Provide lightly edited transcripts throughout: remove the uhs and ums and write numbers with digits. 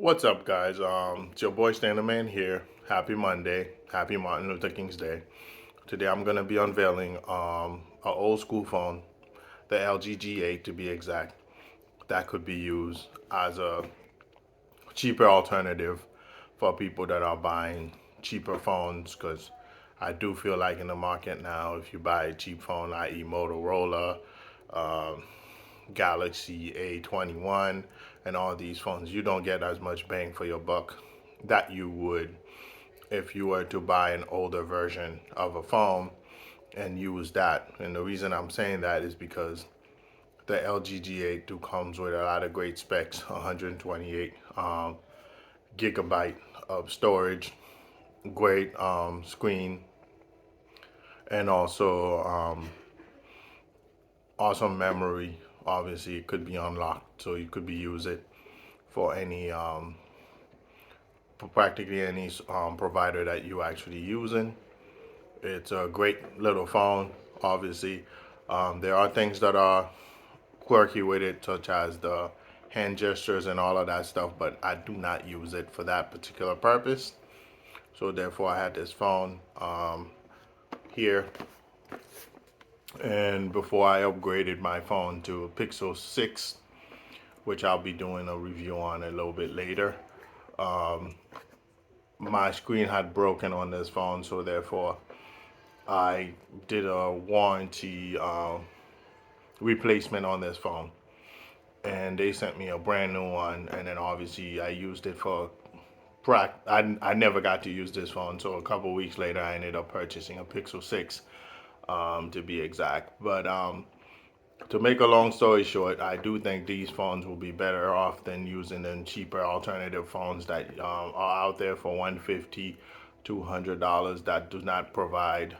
What's up, guys? It's your boy Man here. Happy Monday. Happy Martin Luther King's Day. Today I'm gonna be unveiling an old school phone, the LG G8 to be exact, that could be used as a cheaper alternative for people that are buying cheaper phones. Because I do feel like in the market now, if you buy a cheap phone, i.e. Motorola, um, Galaxy A21, and all these phones, you don't get as much bang for your buck that you would if you were to buy an older version of a phone and use that. And the reason I'm saying that is because the LG G8 do comes with a lot of great specs, 128 gigabyte of storage, great screen, and also awesome memory. Obviously, it could be unlocked, so you could be use it for any practically any provider that you actually using. It's a great little phone. Obviously, there are things that are quirky with it, such as the hand gestures and all of that stuff, but I do not use it for that particular purpose. So therefore, I had this phone here, and before I upgraded my phone to a Pixel 6, which I'll be doing a review on a little bit later, my screen had broken on this phone, so therefore I did a warranty replacement on this phone, and they sent me a brand new one. And then obviously I used it for I never got to use this phone, so a couple weeks later I ended up purchasing a Pixel 6 to be exact. But to make a long story short, I do think these phones will be better off than using them cheaper alternative phones that are out there for $150, $200 that do not provide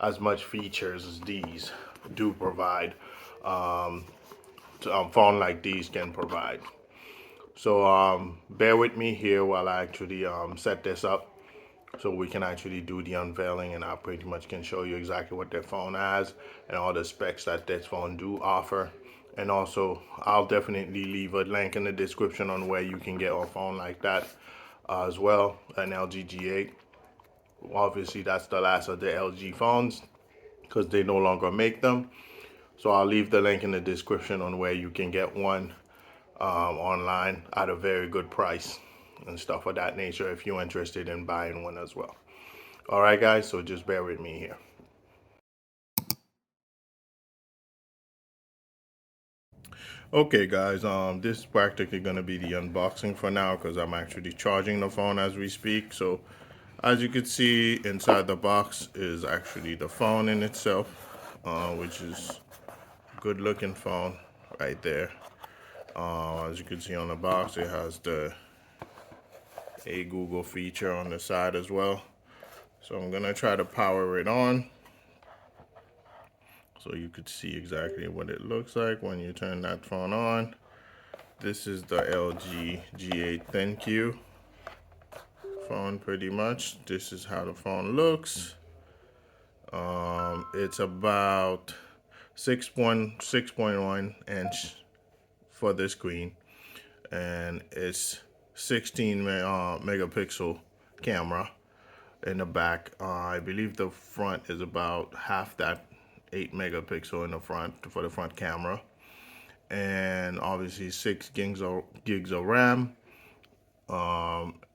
as much features as these do provide. Um, phone like these can provide. So bear with me here while I actually set this up so we can actually do the unveiling, and I pretty much can show you exactly what that phone has and all the specs that this phone do offer. And also, I'll definitely leave a link in the description on where you can get a phone like that as well, an LG G8. Obviously, that's the last of the LG phones because they no longer make them. So I'll leave the link in the description on where you can get one online at a very good price and stuff of that nature if you're interested in buying one as well. All right, guys, so just bear with me here. Okay, guys, this is practically going to be the unboxing for now because I'm actually charging the phone as we speak. So as you can see, inside the box is actually the phone in itself, which is a good looking phone right there. As you can see on the box, it has the a Google feature on the side as well. So I'm gonna try to power it on so you could see exactly what it looks like when you turn that phone on. This is the LG G8 ThinQ phone pretty much. This is how the phone looks. It's about 6.1 inch for the screen, and it's 16 megapixel camera in the back. I believe the front is about half that, 8 megapixel in the front for the front camera, and obviously 6 gigs of RAM,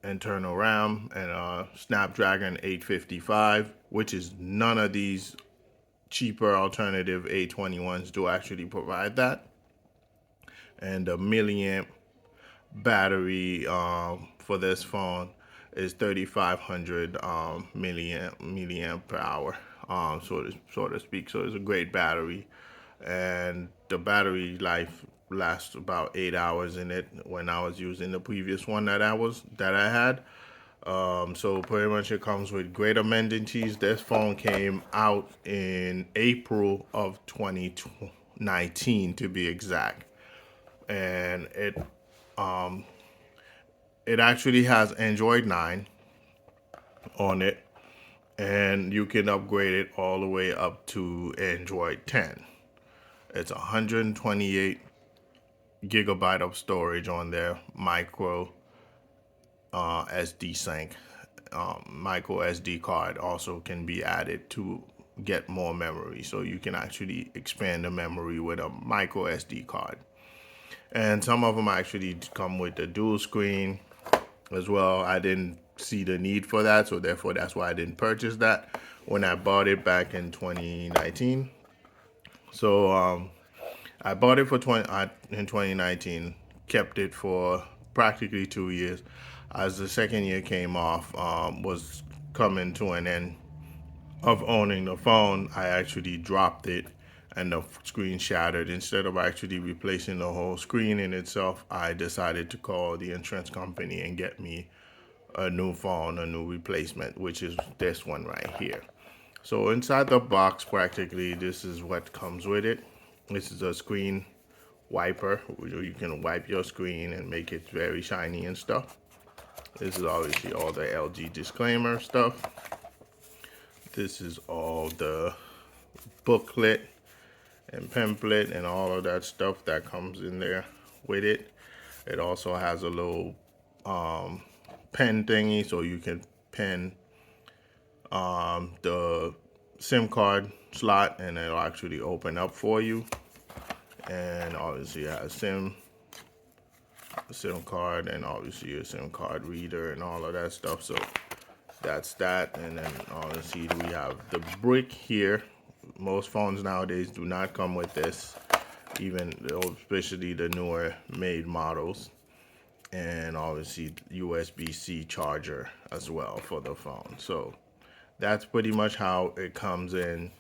internal RAM, and a Snapdragon 855, which is none of these cheaper alternative A21s do actually provide that. And the milliamp battery for this phone is 3,500 milliamp per hour, so to speak. So it's a great battery, and the battery life lasts about 8 hours in it when I was using the previous one that I had. So pretty much it comes with great amenities. This phone came out in April of 2019 to be exact, and it actually has Android 9 on it, and you can upgrade it all the way up to Android 10. It's 128 gigabyte of storage on there, micro SD sync. Micro SD card also can be added to get more memory. So you can actually expand the memory with a micro SD card. And some of them actually come with the dual screen as well. I didn't see the need for that, so therefore that's why I didn't purchase that when I bought it back in 2019. So I bought it for in 2019, kept it for practically 2 years. As the second year came off, was coming to an end of owning the phone, I actually dropped it and the screen shattered. Instead of actually replacing the whole screen in itself, I decided to call the insurance company and get me a new phone, a new replacement, which is this one right here. So inside the box, practically, this is what comes with it. This is a screen wiper, where you can wipe your screen and make it very shiny and stuff. This is obviously all the LG disclaimer stuff. This is all the booklet and pamphlet and all of that stuff that comes in there with it. It also has a little pen thingy so you can pen the SIM card slot and it'll actually open up for you. And obviously it has SIM card and obviously a SIM card reader and all of that stuff. So that's that. And then obviously we have the brick here. Most phones nowadays do not come with this, even especially the newer made models. And obviously USB-C charger as well for the phone. So that's pretty much how it comes in,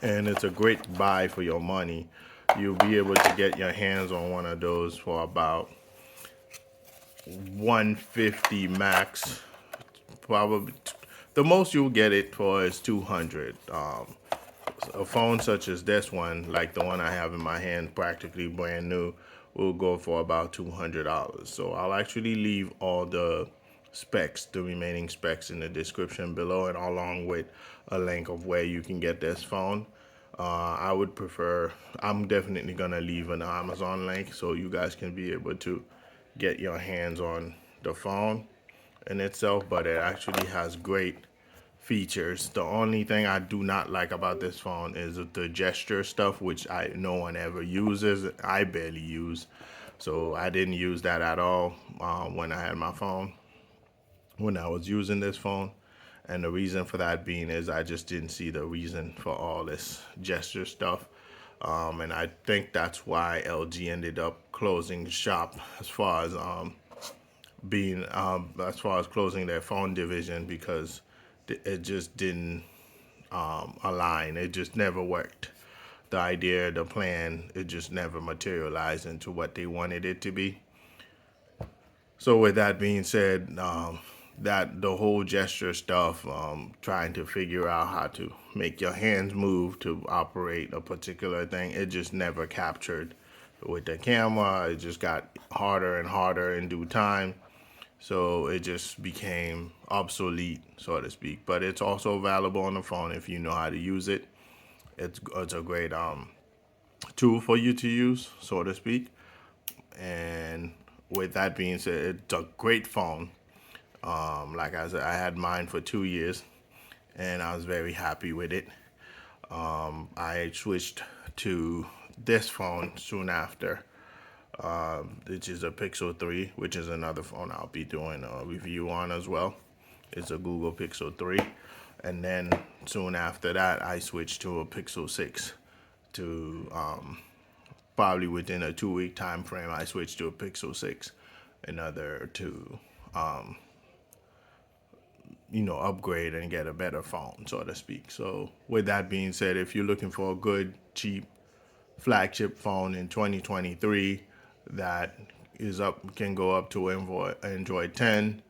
and it's a great buy for your money. You'll be able to get your hands on one of those for about $150 max. Probably the most you'll get it for is $200. A phone such as this one, like the one I have in my hand, practically brand new, will go for about $200. So I'll actually leave all the specs, the remaining specs, in the description below, and along with a link of where you can get this phone. I would prefer, I'm definitely gonna leave an Amazon link so you guys can be able to get your hands on the phone in itself, but it actually has great features. The only thing I do not like about this phone is the gesture stuff, which no one ever uses. I barely use, so I didn't use that at all when I had my phone, when I was using this phone. And the reason for that being is I just didn't see the reason for all this gesture stuff. And I think that's why LG ended up closing shop as far as closing their phone division, because it just didn't align. It just never worked. The idea, the plan, it just never materialized into what they wanted it to be. So with that being said, that the whole gesture stuff, trying to figure out how to make your hands move to operate a particular thing, it just never captured with the camera. It just got harder and harder in due time. So it just became obsolete, so to speak. But it's also valuable on the phone if you know how to use it. It's a great tool for you to use, so to speak. And with that being said, it's a great phone. Like I said, I had mine for 2 years, and I was very happy with it. I switched to this phone soon after, which is a Pixel 3, which is another phone I'll be doing a review on as well. It's a Google Pixel 3. And then soon after that, I switched to a Pixel 6. To probably within a 2-week time frame, I switched to a Pixel 6 in order to upgrade and get a better phone, so to speak. So with that being said, if you're looking for a good, cheap flagship phone in 2023 that can go up to Android 10,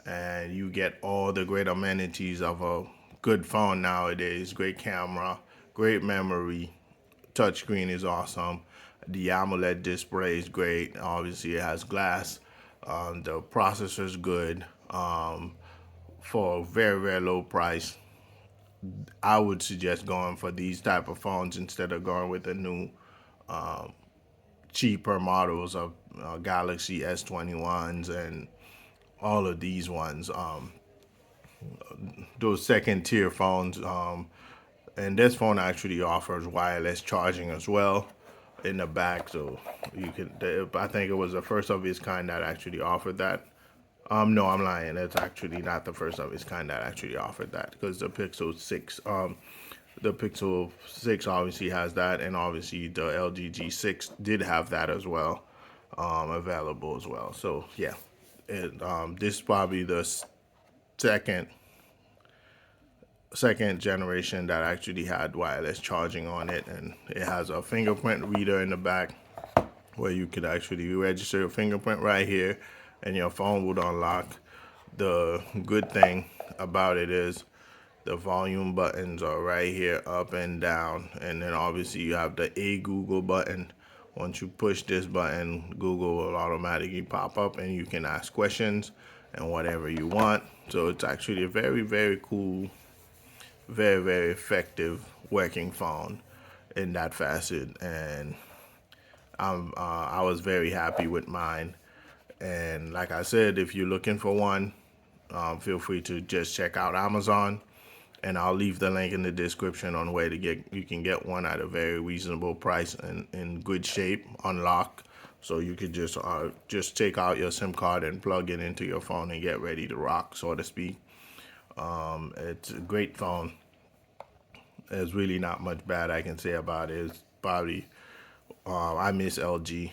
and you get all the great amenities of a good phone nowadays: great camera, great memory, touchscreen is awesome, the AMOLED display is great, obviously it has glass, the processor is good, for a very, very low price. I would suggest going for these type of phones instead of going with the new cheaper models of Galaxy S21s and all of these ones, those second tier phones. And this phone actually offers wireless charging as well in the back, so you can. I think it was the first of its kind that actually offered that. No, I'm lying. It's actually not the first of its kind that actually offered that, because the Pixel 6 obviously has that, and obviously the LG G6 did have that as well, available as well. So yeah, this is probably the second second generation that actually had wireless charging on it, and it has a fingerprint reader in the back where you could actually register your fingerprint right here and your phone would unlock. The good thing about it is the volume buttons are right here, up and down, and then obviously you have the Google button. Once you push this button, Google will automatically pop up and you can ask questions and whatever you want. So it's actually a very, very cool, very, very effective working phone in that facet. And I was very happy with mine. And like I said, if you're looking for one, feel free to just check out Amazon, and I'll leave the link in the description on where to get. You can get one at a very reasonable price and in good shape, unlocked, so you could just take out your SIM card and plug it into your phone and get ready to rock, so to speak. It's a great phone. There's really not much bad I can say about it. It's probably I miss LG.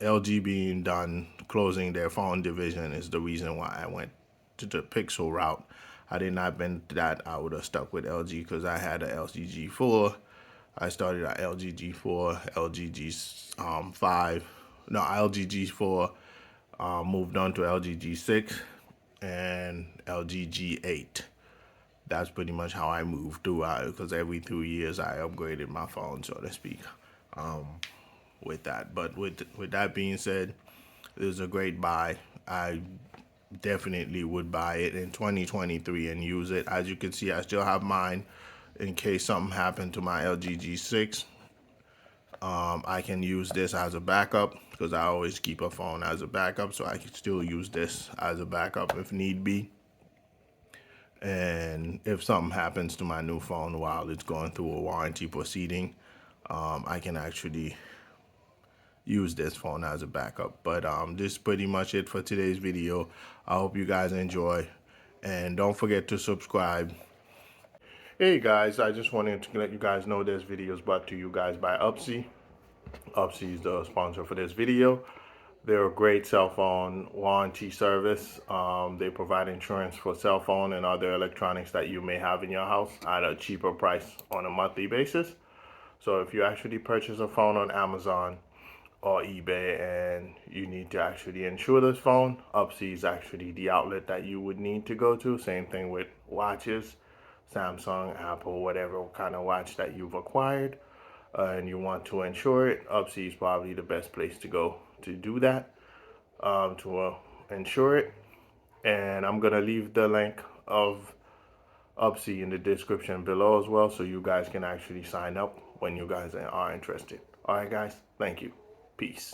LG being done closing their phone division is the reason why I went to the Pixel route. I did not been that, I would have stuck with LG because I had a LG G4. I started at LG G4, LG G5, no, LG G4, moved on to LG G6 and LG G8. That's pretty much how I moved throughout, because every 2 years I upgraded my phone, so to speak. With that. But with that being said, it was a great buy. I definitely would buy it in 2023 and use it. As you can see, I still have mine in case something happened to my LG G6. I can use this as a backup because I always keep a phone as a backup, so I can still use this as a backup if need be. And if something happens to my new phone while it's going through a warranty proceeding, I can actually use this phone as a backup. But this is pretty much it for today's video. I hope you guys enjoy, and don't forget to subscribe. Hey guys, I just wanted to let you guys know this video is brought to you guys by Upsie. Upsie is the sponsor for this video. They're a great cell phone warranty service. They provide insurance for cell phone and other electronics that you may have in your house at a cheaper price on a monthly basis. So if you actually purchase a phone on Amazon or eBay and you need to actually insure this phone, Upsie is actually the outlet that you would need to go to. Same thing with watches, Samsung, Apple, whatever kind of watch that you've acquired and you want to insure it. Upsie is probably the best place to go to do that, to insure it. And I'm gonna leave the link of Upsie in the description below as well, so you guys can actually sign up when you guys are interested. All right guys, thank you. Peace.